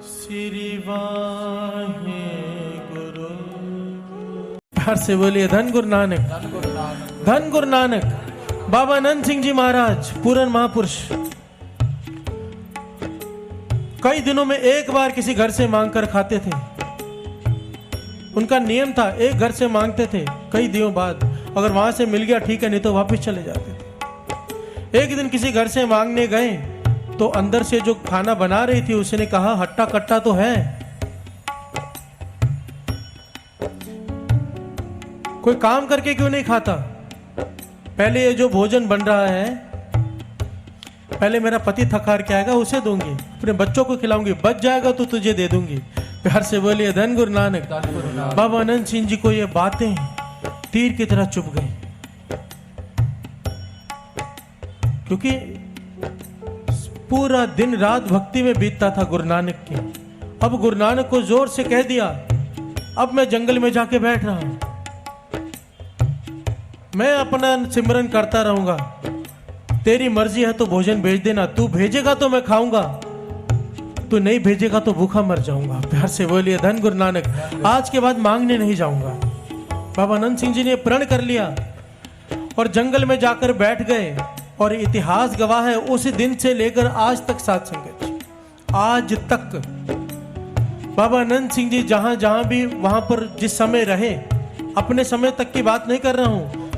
श्री वाहे गुरु। प्यार से बोलिए धन गुरु नानक, धन गुरु नानक। बाबा आनंद सिंह जी महाराज पूरन महापुरुष कई दिनों में एक बार किसी घर से मांगकर खाते थे। उनका नियम था, एक घर से मांगते थे, कई दिनों बाद अगर वहां से मिल गया ठीक है, नहीं तो वापस चले जाते थे। एक दिन किसी घर से मांगने गए तो अंदर से जो खाना बना रही थी उसने कहा हट्टा कट्टा तो है, कोई काम करके क्यों नहीं खाता? पहले ये जो भोजन बन रहा है, पहले मेरा पति थकार के आएगा उसे दूंगी, अपने बच्चों को खिलाऊंगी, बच जाएगा तो तुझे दे दूंगी। प्यार से बोलिए धन गुरु नानक। बाबा आनंद सिंह जी को ये बातें तीर की तरह चुभ गई, क्योंकि पूरा दिन रात भक्ति में बीतता था गुरु नानक की। अब गुरु नानक को जोर से कह दिया अब मैं जंगल में जाके बैठ रहा हूं, मैं अपना सिमरन करता रहूंगा, तेरी मर्जी है तो भोजन भेज देना, तू भेजेगा तो मैं खाऊंगा, तू नहीं भेजेगा तो भूखा मर जाऊंगा। प्यार से बोलिए धन गुरु नानक। आज के बाद मांगने नहीं जाऊंगा। बाबा आनंद सिंह जी ने प्रण कर लिया और जंगल में जाकर बैठ गए। और इतिहास गवाह है, उस दिन से लेकर आज तक साध संगत, आज तक बाबा आनंद सिंह जी जहां जहां भी वहां पर जिस समय रहे, अपने समय तक की बात नहीं कर रहा हूं,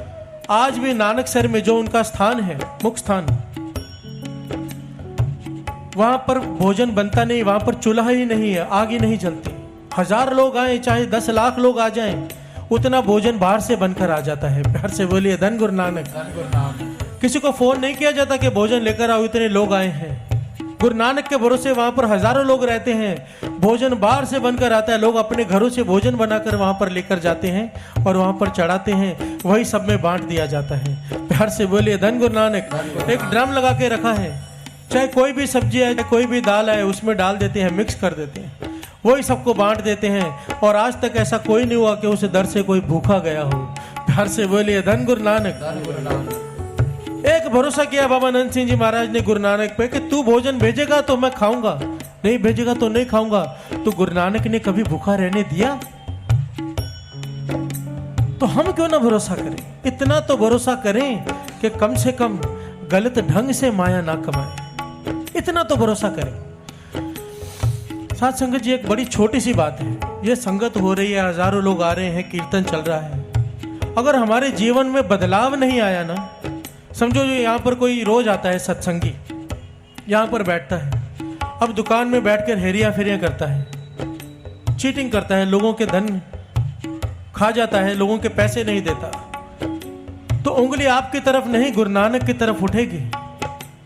आज भी नानकसर में जो उनका स्थान है, मुख्य स्थान, वहां पर भोजन बनता नहीं, वहां पर चूल्हा ही नहीं है, आग ही नहीं जलती। 1000 लोग आए, चाहे 10 लाख लोग आ जाएं, उतना भोजन बाहर से बनकर आ जाता है। प्यार से बोलिए धन गुरु नानक। किसी को फोन नहीं किया जाता कि भोजन लेकर आओ, इतने लोग आए हैं। गुरु नानक के भरोसे वहां पर हजारों लोग रहते हैं, भोजन बाहर से बनकर आता है, लोग अपने घरों से भोजन बनाकर वहां पर लेकर जाते हैं और वहां पर चढ़ाते हैं, वही सब में बांट दिया जाता है। प्यार से बोलिए धन गुरु नानक। एक ड्रम लगा के रखा है, चाहे कोई भी सब्जी है, चाहे कोई भी दाल है, उसमें डाल देते हैं, मिक्स कर देते हैं, वही सबको बांट देते हैं। और आज तक ऐसा कोई नहीं हुआ कि उस दर से कोई भूखा गया हो। प्यार से बोलिए धन गुरु नानक। एक भरोसा किया बाबा आनंद सिंह जी महाराज ने गुरु नानक पे कि तू भोजन भेजेगा तो मैं खाऊंगा, नहीं भेजेगा तो नहीं खाऊंगा। तो गुरु नानक ने कभी भूखा रहने दिया? तो हम क्यों ना भरोसा करें? इतना तो भरोसा करें कि कम से कम गलत ढंग से माया ना कमाए, इतना तो भरोसा करें। साथ संगत जी, एक बड़ी छोटी सी बात है, ये संगत हो रही है, हजारों लोग आ रहे हैं, कीर्तन चल रहा है, अगर हमारे जीवन में बदलाव नहीं आया ना, समझो जो यहाँ पर कोई रोज आता है सत्संगी, यहाँ पर बैठता है, अब दुकान में बैठकर हेरिया फेरिया करता है, चीटिंग करता है, लोगों के धन खा जाता है, लोगों के पैसे नहीं देता, तो उंगली आपकी तरफ नहीं गुरु नानक की तरफ उठेगी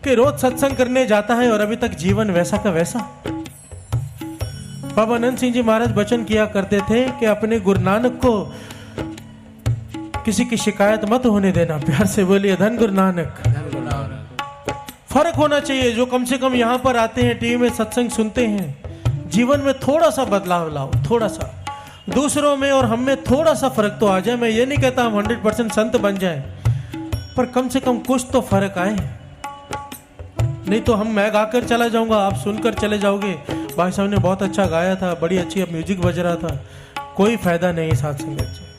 कि रोज सत्संग करने जाता है और अभी तक जीवन वैसा का वैसा। बाबा आनंद सिंह जी महाराज वचन किया करते थे कि अपने गुरु नानक को किसी की शिकायत मत होने देना। प्यार से बोलिए धन गुरु नानक। फर्क होना चाहिए, जो कम से कम यहाँ पर आते हैं, टीवी में सत्संग सुनते हैं, जीवन में थोड़ा सा बदलाव लाओ, थोड़ा सा दूसरों में और हम में थोड़ा सा फर्क तो आ जाए। मैं ये नहीं कहता हम 100% संत बन जाए, पर कम से कम कुछ तो फर्क आए। नहीं तो हम मैं गाकर चला जाऊंगा, आप सुनकर चले जाओगे, भाई साहब ने बहुत अच्छा गाया था, बड़ी अच्छी म्यूजिक बज रहा था, कोई फायदा नहीं। साथ संगत से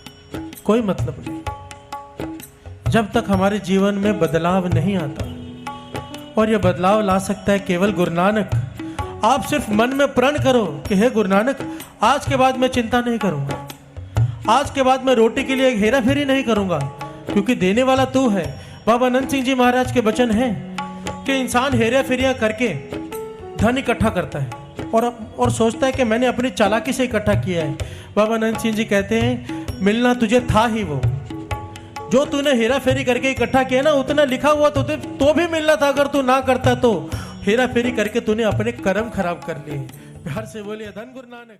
कोई मतलब नहीं, जब तक हमारे जीवन में बदलाव नहीं आता। और यह बदलाव ला सकता है केवल गुरु नानक। आप सिर्फ मन में प्रण करो कि हे गुरु नानक, आज के बाद मैं चिंता नहीं करूंगा, आज के बाद मैं रोटी के लिए हेरा फेरी नहीं करूंगा, क्योंकि देने वाला तू है। बाबा आनंद सिंह जी महाराज के वचन है कि इंसान हेरा फेरियां करके धन इकट्ठा करता है और सोचता है कि मैंने अपनी चालाकी से इकट्ठा किया है। बाबा आनंद सिंह जी कहते हैं मिलना तुझे था ही वो, जो तूने हेरा फेरी करके इकट्ठा किया ना, उतना लिखा हुआ तो भी मिलना था, अगर तू ना करता तो हेरा फेरी करके तूने अपने कर्म खराब कर लिए। प्यार से बोलिए धन गुरु नानक।